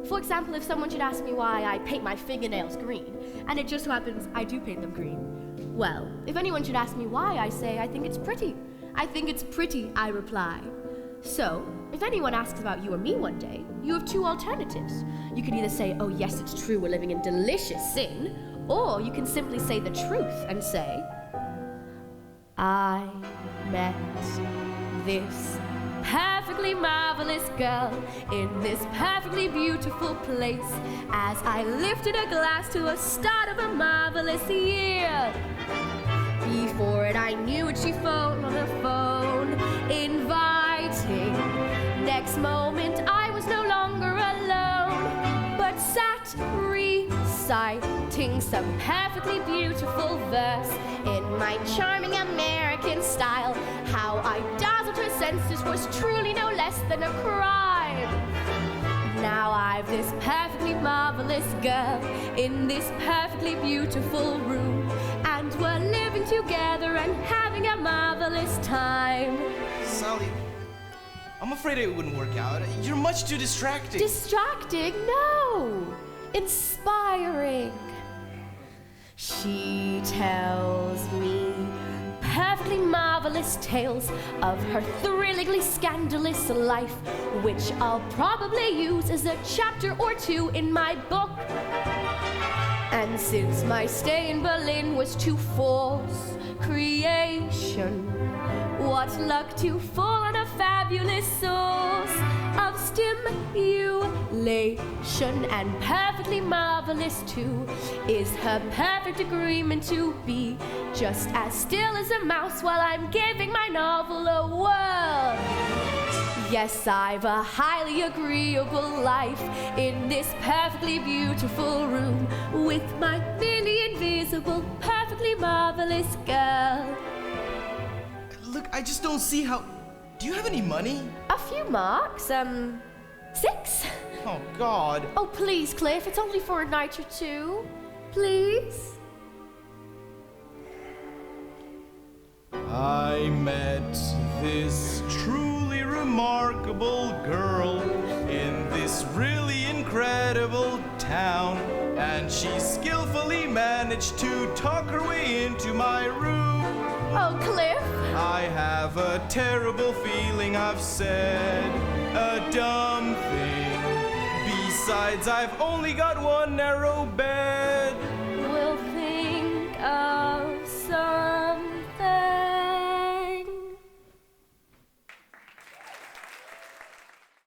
For example, if someone should ask me why I paint my fingernails green, and it just so happens I do paint them green, well, if anyone should ask me why, I say I think it's pretty. I think it's pretty, I reply. So, if anyone asks about you or me one day, you have two alternatives. You can either say, oh yes, it's true, we're living in delicious sin, or you can simply say the truth and say, I met this perfectly marvelous girl in this perfectly beautiful place as I lifted a glass to a start of a marvelous year. Before it I knew it, she phoned on the phone, inviting. Next moment I was no longer alone, but sat reciting some perfectly beautiful verse in my charming American style. How I dazzled her senses was truly no less than a crime. Now I've this perfectly marvelous girl in this perfectly beautiful room, and we're living together and having a marvelous time. Sally, I'm afraid it wouldn't work out. You're much too distracting. Distracting? No! Inspiring. She tells me perfectly marvelous tales of her thrillingly scandalous life, which I'll probably use as a chapter or two in my book. And since my stay in Berlin was to force creation, what luck to fall on a fabulous source of stimulation. And perfectly marvelous too is her perfect agreement to be just as still as a mouse while I'm giving my novel a whirl. Yes, I've a highly agreeable life in this perfectly beautiful room with my nearly invisible, perfectly marvelous girl. Look, I just don't see how... Do you have any money? A few marks, 6? Oh, God. Oh, please, Cliff, it's only for a night or two. Please? I met this truly remarkable girl in this really incredible town, and she skillfully managed to talk her way into my room. Oh, Cliff? I have a terrible feeling I've said a dumb thing. Besides, I've only got one narrow bed.